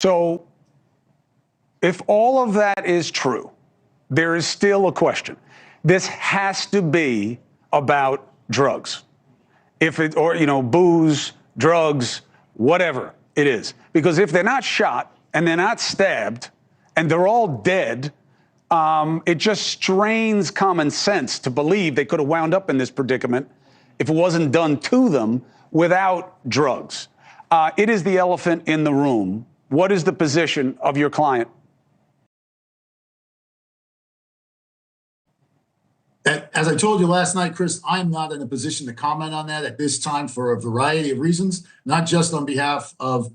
So if all of that is true, there is still a question. This has to be about drugs. If it, or, booze, drugs, whatever it is. Because if they're not shot and they're not stabbed and they're all dead, it just strains common sense to believe they could have wound up in this predicament if it wasn't done to them without drugs. It is the elephant in the room. What is the position of your client? As I told you last night, Chris, I'm not in a position to comment on that at this time for a variety of reasons, not just on behalf of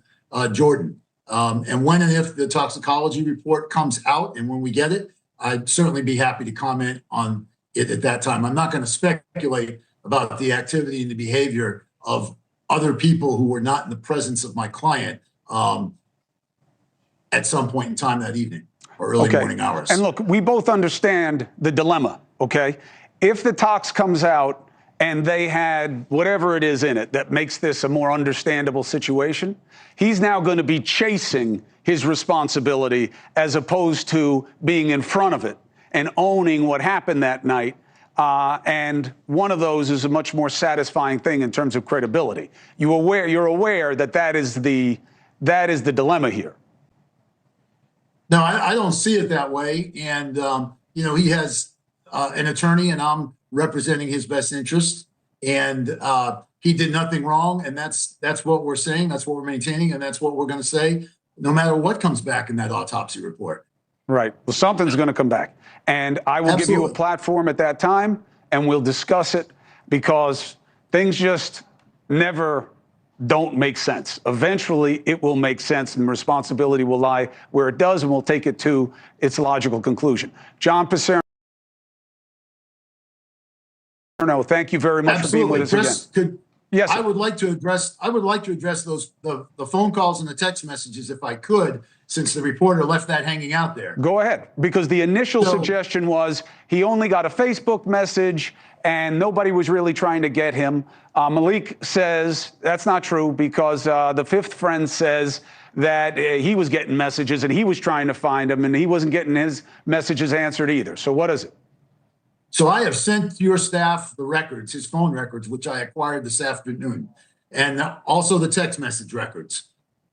Jordan. And when and if the toxicology report comes out and when we get it, I'd certainly be happy to comment on it at that time. I'm not going to speculate about the activity and the behavior of other people who were not in the presence of my client at some point in time that evening or early morning hours. And look, we both understand the dilemma, okay? If the tox comes out and they had whatever it is in it that makes this a more understandable situation, he's now going to be chasing his responsibility as opposed to being in front of it and owning what happened that night. And one of those is a much more satisfying thing in terms of credibility. You're aware that that is the dilemma here. No, I don't see it that way. And, he has an attorney and I'm representing his best interest. And he did nothing wrong. And that's what we're saying. That's what we're maintaining. And that's what we're going to say, no matter what comes back in that autopsy report. Right. Well, something's going to come back. And I will give you a platform at that time and we'll discuss it because things just never don't make sense. Eventually, it will make sense and responsibility will lie where it does, and we'll take it to its logical conclusion. John Picerno, thank you very much for being with us again. Yes, I would like to address those the phone calls and the text messages if I could, since the reporter left that hanging out there. Go ahead, because the initial suggestion was he only got a Facebook message and nobody was really trying to get him. Malik says that's not true because the fifth friend says that he was getting messages and he was trying to find him and he wasn't getting his messages answered either. So what is it? So I have sent your staff the records, his phone records, which I acquired this afternoon, and also the text message records.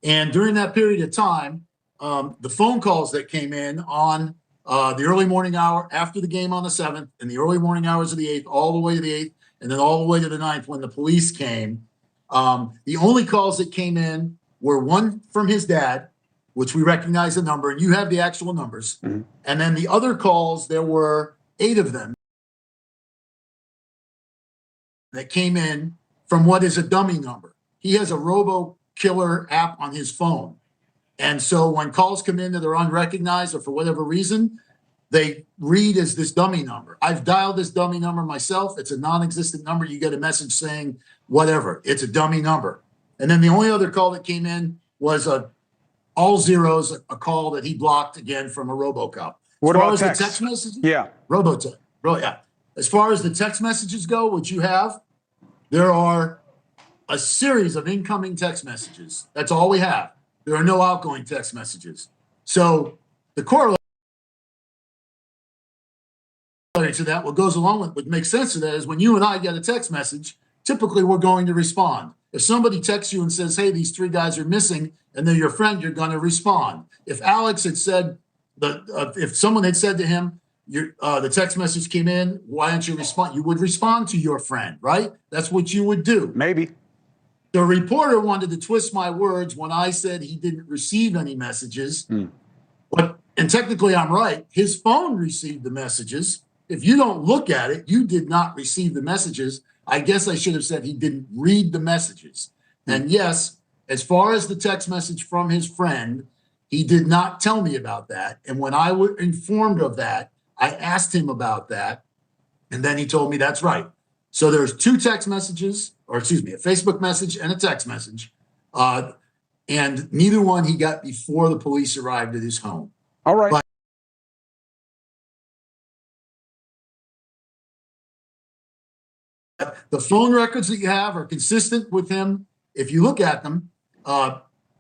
And during that period of time, the phone calls that came in on the early morning hour after the game on the 7th and the early morning hours of the 8th, all the way to the 8th, and then all the way to the 9th when the police came. The only calls that came in were one from his dad, which we recognize the number, and you have the actual numbers. Mm-hmm. And then the other calls, there were 8 of them that came in from what is a dummy number. He has a robo-killer app on his phone. And so when calls come in that are unrecognized or for whatever reason, they read as this dummy number. I've dialed this dummy number myself. It's a non-existent number. You get a message saying whatever. It's a dummy number. And then the only other call that came in was all zeros, a call that he blocked again from a robocop. What about the text messages? Yeah. Robotext. Yeah. As far as the text messages go, which you have, there are a series of incoming text messages. That's all we have. There are no outgoing text messages. So the corollary to that, what goes along with what makes sense to that is when you and I get a text message, typically we're going to respond. If somebody texts you and says, hey, these 3 guys are missing, and they're your friend, you're going to respond. If Alex had said, if someone had said to him, the text message came in, why don't you respond? You would respond to your friend, right? That's what you would do. Maybe. The reporter wanted to twist my words when I said he didn't receive any messages. And technically I'm right. His phone received the messages. If you don't look at it, you did not receive the messages. I guess I should have said he didn't read the messages. And yes, as far as the text message from his friend, he did not tell me about that. And when I was informed of that, I asked him about that. And then he told me that's right. So there's 2 text messages, or excuse me, a Facebook message and a text message. And neither one he got before the police arrived at his home. All right. But the phone records that you have are consistent with him. If you look at them,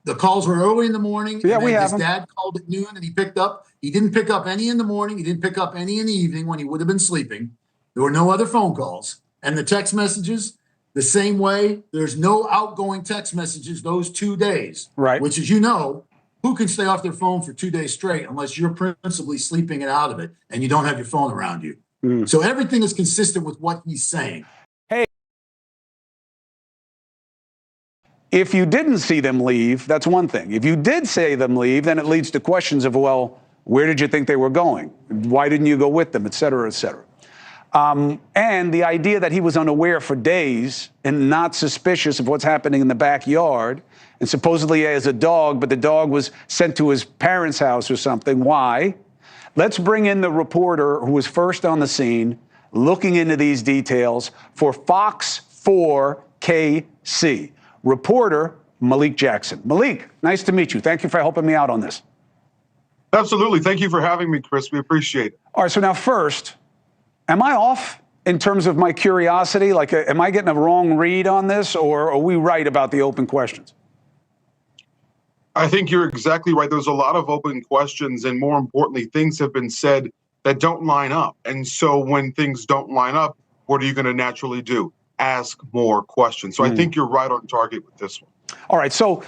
The calls were early in the morning. Yeah, and we then have his them. dad called at noon and he picked up. He didn't pick up any in the morning. He didn't pick up any in the evening when he would have been sleeping. There were no other phone calls. And the text messages, the same way. There's no outgoing text messages those 2 days. Right. Which, as you know, who can stay off their phone for 2 days straight unless you're principally sleeping it out of it and you don't have your phone around you? So everything is consistent with what he's saying. If you didn't see them leave, that's one thing. If you did see them leave, then it leads to questions of, well, where did you think they were going? Why didn't you go with them, et cetera, et cetera? And the idea that he was unaware for days and not suspicious of what's happening in the backyard, and supposedly he has a dog, but the dog was sent to his parents' house or something. Why? Let's bring in the reporter who was first on the scene, looking into these details for Fox 4 KC. Reporter Malik Jackson. Malik, nice to meet you. Thank you for helping me out on this. Absolutely. Thank you for having me, Chris. We appreciate it. All right, so now first, am I off in terms of my curiosity? Like, am I getting a wrong read on this, or are we right about the open questions? I think you're exactly right. There's a lot of open questions, and more importantly, things have been said that don't line up. And so when things don't line up, what are you going to naturally do? Ask more questions. So I think you're right on target with this one. All right. So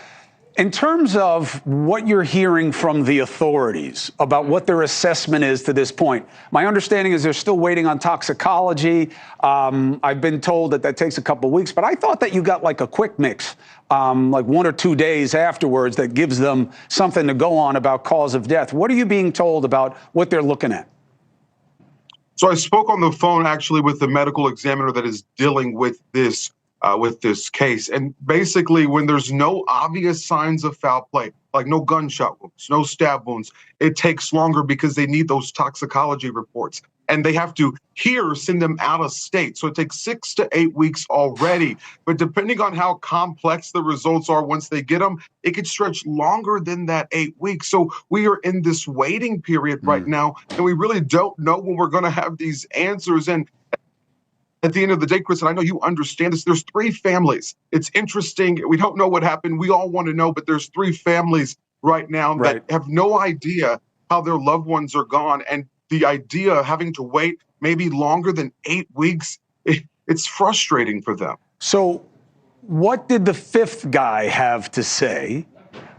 in terms of what you're hearing from the authorities about what their assessment is to this point, my understanding is they're still waiting on toxicology. I've been told that takes a couple of weeks, but I thought that you got like a quick mix, like 1 or 2 days afterwards, that gives them something to go on about cause of death. What are you being told about what they're looking at? So I spoke on the phone actually with the medical examiner that is dealing with this case. And basically, when there's no obvious signs of foul play, like no gunshot wounds, no stab wounds, it takes longer because they need those toxicology reports. And they have to send them out of state. So it takes 6 to 8 weeks already. But depending on how complex the results are once they get them, it could stretch longer than that 8 weeks. So we are in this waiting period right now, and we really don't know when we're going to have these answers. And at the end of the day, Chris, and I know you understand this, there's 3 families. It's interesting. We don't know what happened. We all want to know, but there's 3 families right now that have no idea how their loved ones are gone. And the idea of having to wait maybe longer than 8 weeks, it's frustrating for them. So what did the 5th guy have to say,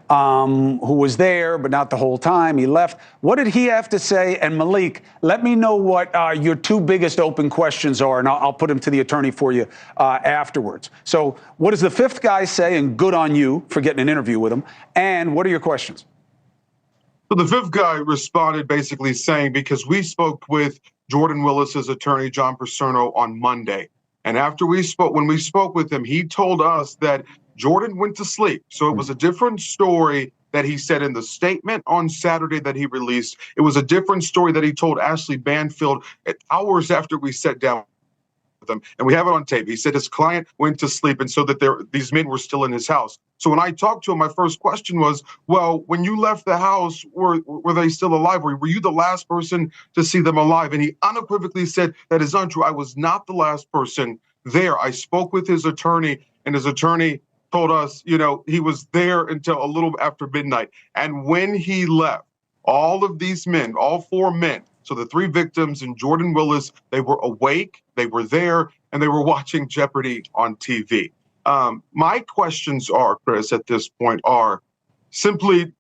who was there but not the whole time? He left. What did he have to say? And Malik, let me know what your 2 biggest open questions are, and I'll put them to the attorney for you afterwards. So what does the 5th guy say? And good on you for getting an interview with him. And what are your questions? So the 5th guy responded basically saying, because we spoke with Jordan Willis's attorney, John Picerno, on Monday. And when we spoke with him, he told us that Jordan went to sleep. So it was a different story that he said in the statement on Saturday that he released. It was a different story that he told Ashley Banfield hours after we sat down with him. And we have it on tape. He said his client went to sleep, and so that these men were still in his house. So when I talked to him, my first question was, well, when you left the house, were they still alive? Were you the last person to see them alive? And he unequivocally said that is untrue. I was not the last person there. I spoke with his attorney, and his attorney told us, he was there until a little after midnight. And when he left, all of these men, all 4 men, so the 3 victims and Jordan Willis, they were awake, they were there, and they were watching Jeopardy on TV. My questions are, Chris, at this point are simply,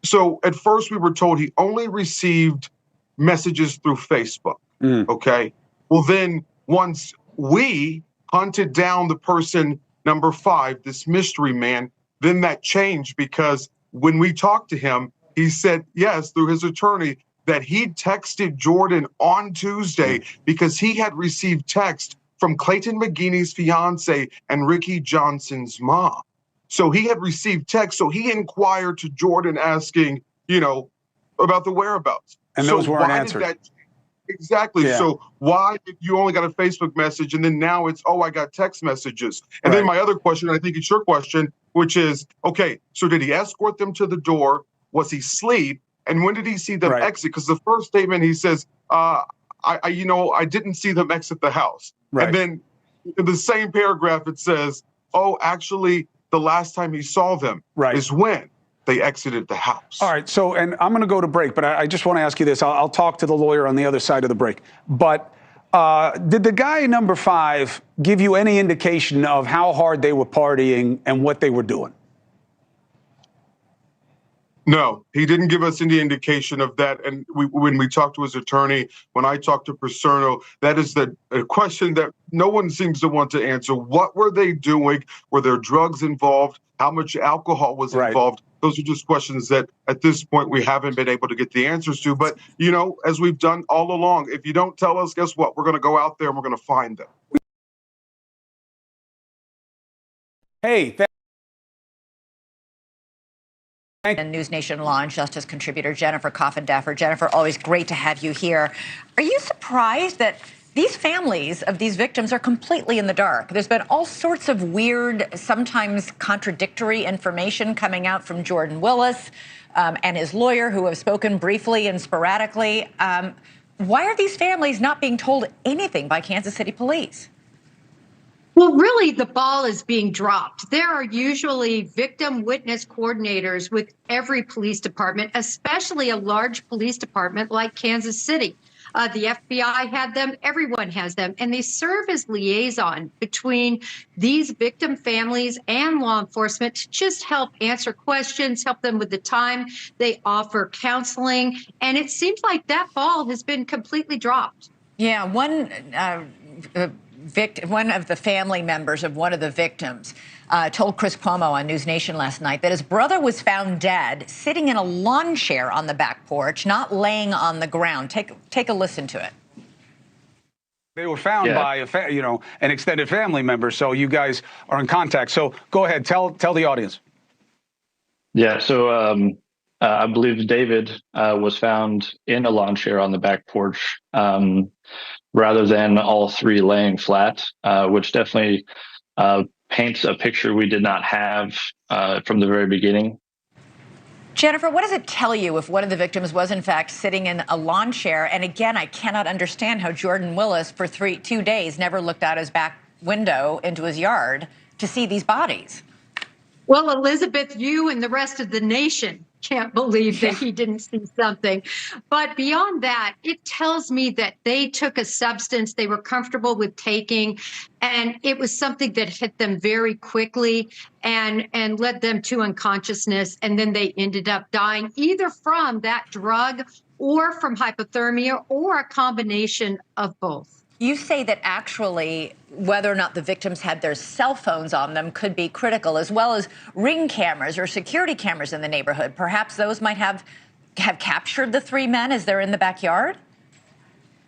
so at first we were told he only received messages through Facebook. Okay. Well, then once we hunted down the person number 5, this mystery man, then that changed, because when we talked to him, he said, yes, through his attorney, that he texted Jordan on Tuesday because he had received text from Clayton McGeeney's fiance and Ricky Johnson's mom. So he had received text. So he inquired to Jordan asking, about the whereabouts. And those weren't answered. Exactly. Yeah. So why, if you only got a Facebook message and then now it's, I got text messages? And then my other question, I think it's your question, which is, okay, so did he escort them to the door? Was he asleep? And when did he see them exit? Because the first statement he says, I didn't see them exit the house. And then in the same paragraph, it says, actually, the last time he saw them is when they exited the house. All right. So, and I'm going to go to break, but I just want to ask you this. I'll talk to the lawyer on the other side of the break. But did the guy number 5 give you any indication of how hard they were partying and what they were doing? No, he didn't give us any indication of that. And when we talked to his attorney, when I talked to Picerno, that is a question that no one seems to want to answer. What were they doing? Were there drugs involved? How much alcohol was involved? Those are just questions that at this point we haven't been able to get the answers to. But, you know, as we've done all along, if you don't tell us, guess what? We're going to go out there and we're going to find them. Hey, And News Nation Law and Justice contributor Jennifer Coffindaffer. Jennifer, always great to have you here. Are you surprised that these families of these victims are completely in the dark? There's been all sorts of weird, sometimes contradictory information coming out from Jordan Willis and his lawyer, who have spoken briefly and sporadically. Why are these families not being told anything by Kansas City police? Well, really, the ball is being dropped. There are usually victim witness coordinators with every police department, especially a large police department like Kansas City. The FBI had them, everyone has them, and they serve as liaison between these victim families and law enforcement to just help answer questions, help them with the time. They offer counseling, and it seems like that ball has been completely dropped. Yeah, one of the family members of one of the victims told Chris Cuomo on News Nation last night that his brother was found dead, sitting in a lawn chair on the back porch, not laying on the ground. Take a listen to it. They were found by an extended family member, so you guys are in contact. So go ahead, tell the audience. Yeah, so I believe David was found in a lawn chair on the back porch, rather than all 3 laying flat, which definitely paints a picture we did not have from the very beginning. Jennifer, what does it tell you if one of the victims was, in fact, sitting in a lawn chair? And again, I cannot understand how Jordan Willis, for 2 days, never looked out his back window into his yard to see these bodies. Well, Elizabeth, you and the rest of the nation can't believe that he didn't see something. But beyond that, it tells me that they took a substance they were comfortable with taking, and it was something that hit them very quickly and led them to unconsciousness. And then they ended up dying either from that drug or from hypothermia or a combination of both. You say that actually whether or not the victims had their cell phones on them could be critical, as well as ring cameras or security cameras in the neighborhood. Perhaps those might have captured the 3 men as they're in the backyard?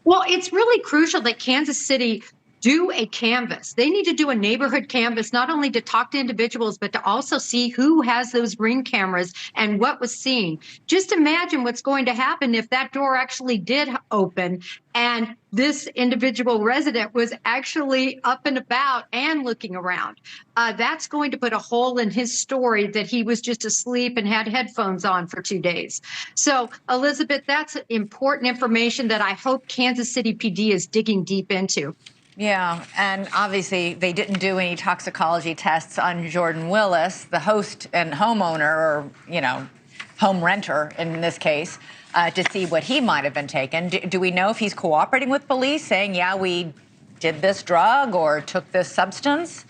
Well, it's really crucial that Kansas City do a canvas. They need to do a neighborhood canvas, not only to talk to individuals, but to also see who has those ring cameras and what was seen. Just imagine what's going to happen if that door actually did open and this individual resident was actually up and about and looking around. That's going to put a hole in his story that he was just asleep and had headphones on for 2 days. So, Elizabeth, that's important information that I hope Kansas City PD is digging deep into. Yeah, and obviously they didn't do any toxicology tests on Jordan Willis, the host and homeowner, or, home renter in this case, to see what he might have been taken. Do we know if he's cooperating with police, saying, yeah, we did this drug or took this substance?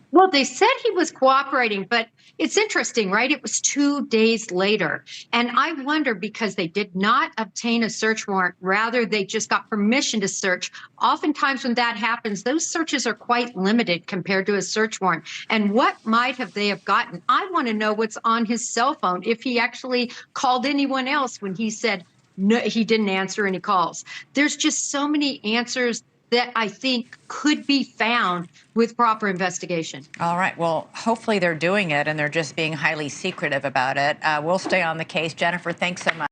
Well, they said he was cooperating, but it's interesting, right? It was 2 days later. And I wonder, because they did not obtain a search warrant, rather they just got permission to search. Oftentimes when that happens, those searches are quite limited compared to a search warrant. And what might they have gotten? I want to know what's on his cell phone, if he actually called anyone else when he said no, he didn't answer any calls. There's just so many answers that I think could be found with proper investigation. All right. Well, hopefully they're doing it and they're just being highly secretive about it. We'll stay on the case. Jennifer, thanks so much.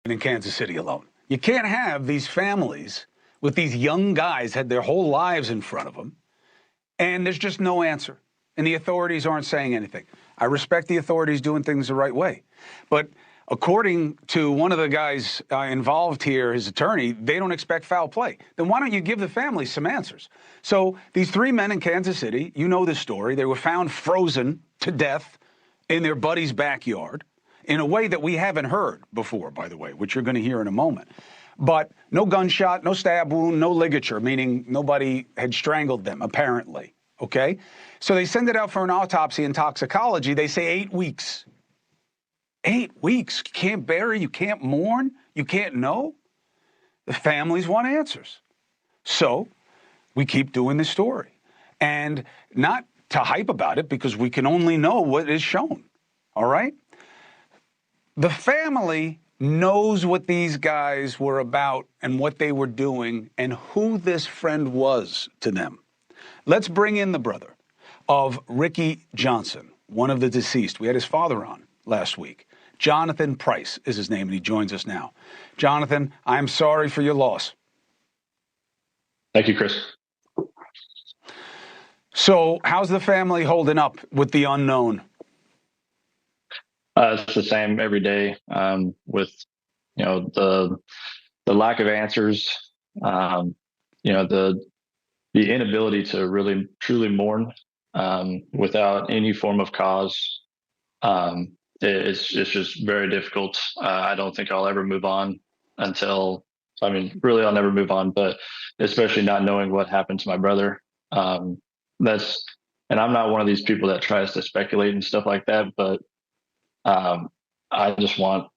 In Kansas City alone, you can't have these families with these young guys had their whole lives in front of them, and there's just no answer. And the authorities aren't saying anything. I respect the authorities doing things the right way. But According to one of the guys involved here, his attorney, they don't expect foul play. Then why don't you give the family some answers? So these three men in Kansas City, you know the story. They were found frozen to death in their buddy's backyard in a way that we haven't heard before, by the way, which you're going to hear in a moment. But no gunshot, no stab wound, no ligature, meaning nobody had strangled them, apparently. Okay? So they send it out for an autopsy and toxicology. They say 8 weeks. 8 weeks. You can't bury, you can't mourn, you can't know. The families want answers. So we keep doing this story. And not to hype about it, because we can only know what is shown. All right? The family knows what these guys were about and what they were doing and who this friend was to them. Let's bring in the brother of Ricky Johnson, one of the deceased. We had his father on last week. Jonathan Price is his name, and he joins us now. Jonathan, I'm sorry for your loss. Thank you, Chris. So how's the family holding up with the unknown? It's the same every day, with, the lack of answers, the inability to really truly mourn without any form of cause. It's just very difficult. I don't think I'll ever move on really I'll never move on, but especially not knowing what happened to my brother. And I'm not one of these people that tries to speculate and stuff like that, but I want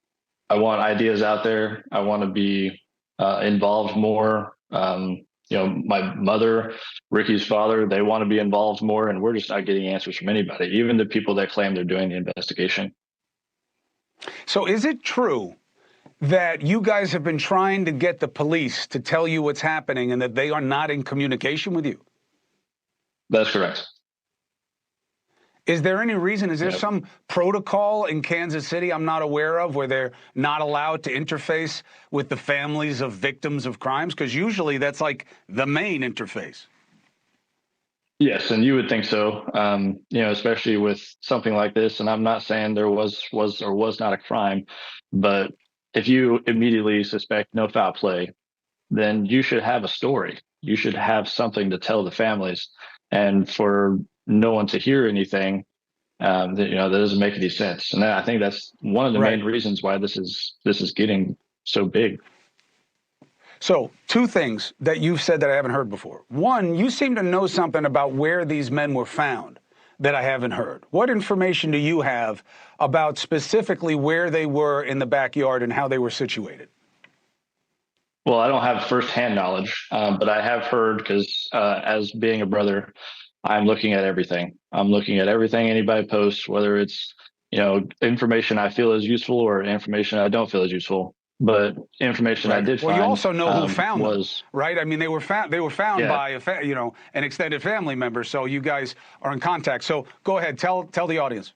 ideas out there. I want to be involved more. My mother, Ricky's father, they want to be involved more, and we're just not getting answers from anybody, even the people that claim they're doing the investigation. So is it true that you guys have been trying to get the police to tell you what's happening and that they are not in communication with you? That's correct. Is there any reason, is there some protocol in Kansas City I'm not aware of where they're not allowed to interface with the families of victims of crimes? Because usually that's like the main interface. Yes, and you would think so, especially with something like this. And I'm not saying there was or was not a crime, but if you immediately suspect no foul play, then you should have a story. You should have something to tell the families. And for no one to hear anything, that doesn't make any sense. And I think that's one of the main reasons why this is getting so big. So 2 things that you've said that I haven't heard before. One, you seem to know something about where these men were found that I haven't heard. What information do you have about specifically where they were in the backyard and how they were situated? Well, I don't have firsthand knowledge, but I have heard, because as being a brother, I'm looking at everything. I'm looking at everything anybody posts, whether it's, information I feel is useful or information I don't feel is useful. But information I did find. Well, you also know who found them, right? I mean, they were found by an extended family member. So you guys are in contact. So go ahead, tell the audience.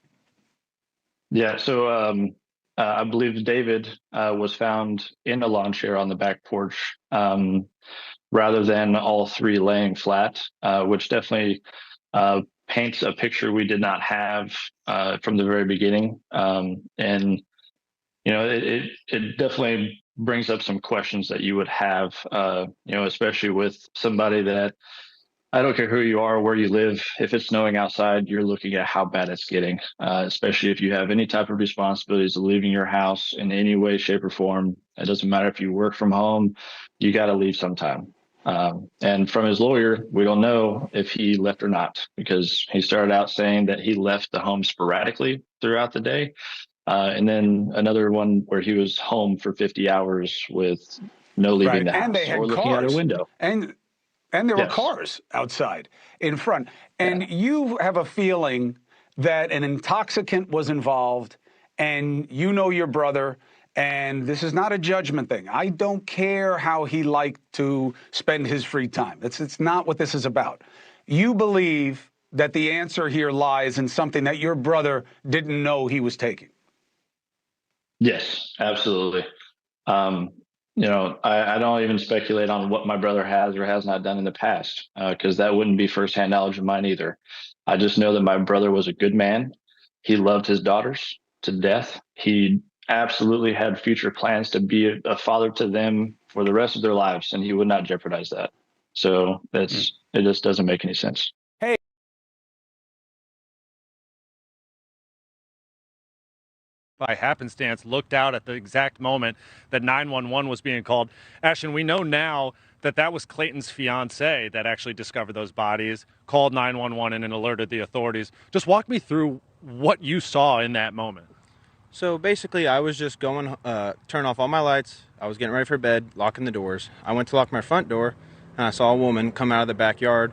Yeah. So I believe David was found in a lawn chair on the back porch, rather than all 3 laying flat, which definitely paints a picture we did not have from the very beginning. And it definitely brings up some questions that you would have, especially with somebody that, I don't care who you are, where you live, if it's snowing outside, you're looking at how bad it's getting, especially if you have any type of responsibilities of leaving your house in any way, shape, or form. It doesn't matter if you work from home, you got to leave sometime. And from his lawyer, we don't know if he left or not, because he started out saying that he left the home sporadically throughout the day. And then another one where he was home for 50 hours with no leaving the house, and they had or cars, looking out a window. And there were cars outside in front. And you have a feeling that an intoxicant was involved, and you know your brother, and this is not a judgment thing. I don't care how he liked to spend his free time. It's not what this is about. You believe that the answer here lies in something that your brother didn't know he was taking. Yes, absolutely. I don't even speculate on what my brother has or has not done in the past, because that wouldn't be firsthand knowledge of mine either. I just know that my brother was a good man. He loved his daughters to death. He absolutely had future plans to be a father to them for the rest of their lives, and he would not jeopardize that. So it just doesn't make any sense. Hey. By happenstance, looked out at the exact moment that 911 was being called. Ashton, we know now that that was Clayton's fiance that actually discovered those bodies, called 911 and alerted the authorities. Just walk me through what you saw in that moment. So basically, I was just going, turn off all my lights. I was getting ready for bed, locking the doors. I went to lock my front door, and I saw a woman come out of the backyard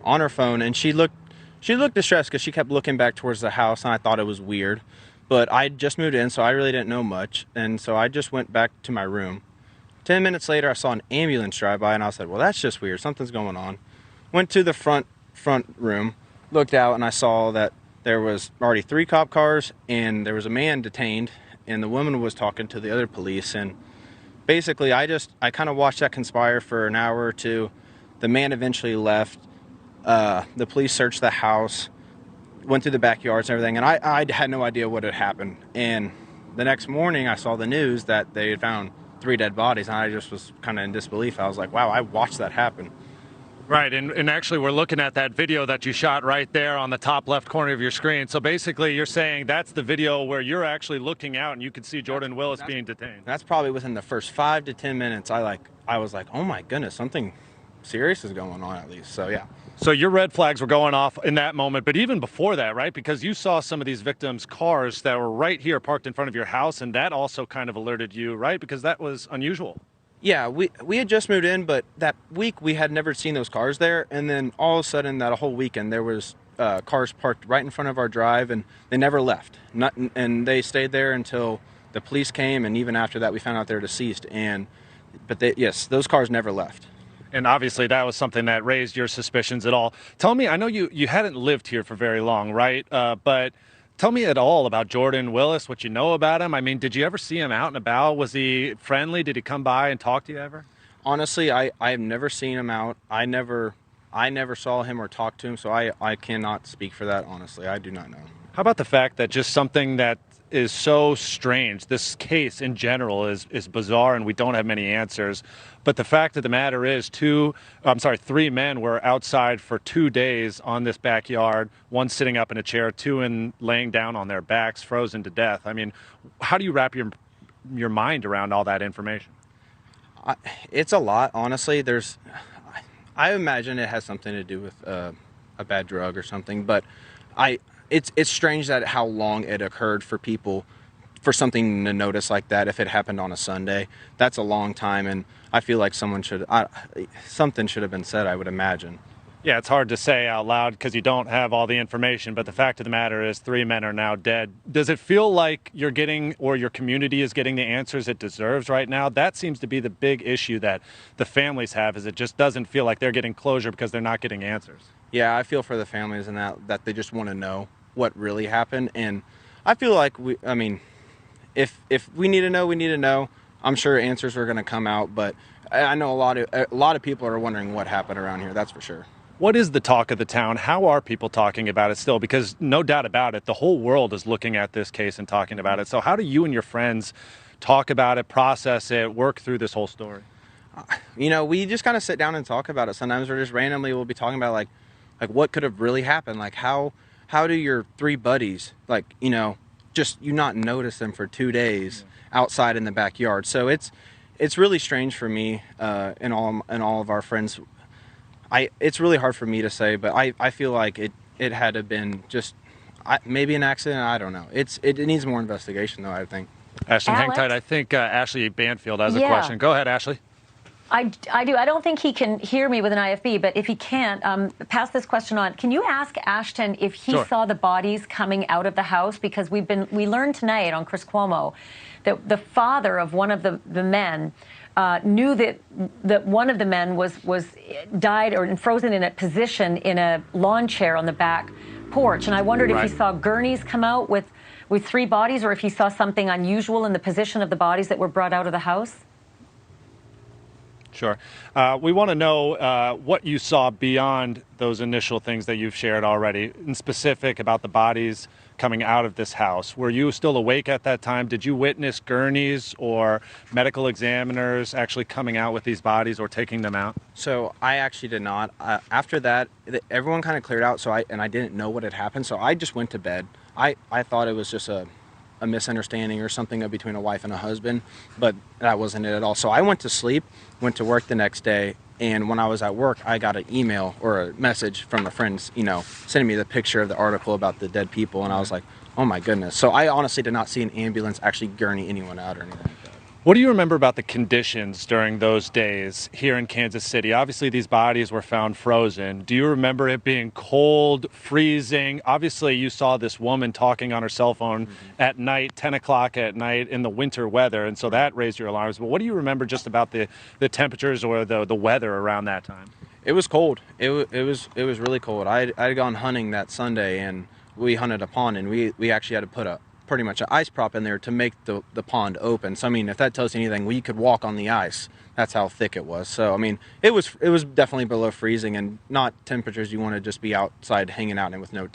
on her phone, and she looked distressed because she kept looking back towards the house, and I thought it was weird. But I just moved in, so I really didn't know much, and so I just went back to my room. 10 minutes later, I saw an ambulance drive by, and I said, well, that's just weird. Something's going on. Went to the front room, looked out, and I saw that there was already 3 cop cars, and there was a man detained, and the woman was talking to the other police. And basically, I kind of watched that conspire for an hour or two. The man eventually left. The police searched the house, went through the backyards and everything, and I had no idea what had happened. And the next morning, I saw the news that they had found 3 dead bodies, and I just was kind of in disbelief. I was like, wow, I watched that happen. Right, and actually we're looking at that video that you shot right there on the top left corner of your screen. So basically you're saying that's the video where you're actually looking out and you can see Jordan Willis being detained. That's probably within the first 5 to 10 minutes. I was like, oh my goodness, something serious is going on at least. So yeah. So your red flags were going off in that moment, but even before that, right? Because you saw some of these victims' cars that were right here parked in front of your house, and that also kind of alerted you, right? Because that was unusual. Yeah, we had just moved in, but that week we had never seen those cars there. And then all of a sudden, that whole weekend, there was cars parked right in front of our drive, and they never left. And they stayed there until the police came, and even after that, we found out they're deceased. Yes, those cars never left. And obviously, that was something that raised your suspicions at all. Tell me, I know you hadn't lived here for very long, right? But tell me at all about Jordan Willis, what you know about him. I mean, did you ever see him out and about? Was he friendly? Did he come by and talk to you ever? Honestly, I've never seen him out. I never saw him or talked to him, so I cannot speak for that, honestly. I do not know. How about the fact that just something that is so strange, this case in general is bizarre and we don't have many answers, but the fact of the matter is 3 men were outside for 2 days on this backyard, one sitting up in a chair, 2 laying down on their backs, frozen to death. I mean, how do you wrap your mind around all that information? It's a lot, honestly. I imagine it has something to do with a bad drug or something, but it's strange that how long it occurred for people for something to notice like that. If it happened on a Sunday, that's a long time, and I feel like something should have been said, I would imagine. Yeah, it's hard to say out loud because you don't have all the information, but the fact of the matter is 3 men are now dead. Does it feel like you're getting, or your community is getting, the answers it deserves right now? That seems to be the big issue that the families have, is it just doesn't feel like they're getting closure because they're not getting answers. Yeah, I feel for the families and that they just want to know what really happened. And I feel like if we need to know, we need to know. I'm sure answers are going to come out, but I know a lot of people are wondering what happened around here. That's for sure. What is the talk of the town? How are people talking about it still? Because no doubt about it, the whole world is looking at this case and talking about it. So how do you and your friends talk about it, process it, work through this whole story? We just kind of sit down and talk about it. Sometimes we'll be talking about like what could have really happened. Like how do your 3 buddies, just you not notice them for 2 days outside in the backyard? So it's really strange for me and all of our friends. It's really hard for me to say, but I feel like it had to have been just maybe an accident. I don't know. It needs more investigation, though, I think. Ashton, hang tight. I think Ashley Banfield has a question. Go ahead, Ashley. I do. I don't think he can hear me with an IFB, but if he can't, pass this question on. Can you ask Ashton if he saw the bodies coming out of the house? Because we learned tonight on Chris Cuomo that the father of one of the men knew that one of the men was died or frozen in a position in a lawn chair on the back porch. And I wondered if he saw gurneys come out with 3 bodies, or if he saw something unusual in the position of the bodies that were brought out of the house. Sure. We want to know what you saw beyond those initial things that you've shared already, in specific about the bodies coming out of this house. Were you still awake at that time? Did you witness gurneys or medical examiners actually coming out with these bodies or taking them out? So I actually did not. After that, everyone kind of cleared out. So I didn't know what had happened. So I just went to bed. I thought it was just a misunderstanding or something between a wife and a husband, but that wasn't it at all. So I went to sleep, went to work the next day, and when I was at work, I got an email or a message from a friend, sending me the picture of the article about the dead people, and I was like, oh my goodness. So I honestly did not see an ambulance actually gurney anyone out or anything like that. What do you remember about the conditions during those days here in Kansas City? Obviously, these bodies were found frozen. Do you remember it being cold, freezing? Obviously, you saw this woman talking on her cell phone at night, 10 o'clock at night in the winter weather, and so that raised your alarms. But what do you remember just about the temperatures or the weather around that time? It was cold. It was really cold. I had gone hunting that Sunday, and we hunted a pond, and we actually had to put pretty much an ice prop in there to make the pond open. So I mean, if that tells you anything, we could walk on the ice. That's how thick it was. So I mean, it was definitely below freezing, and not temperatures you want to just be outside hanging out in with no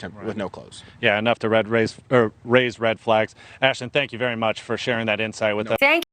clothes. Yeah, enough to raise red flags. Ashton, thank you very much for sharing that insight with us. Thank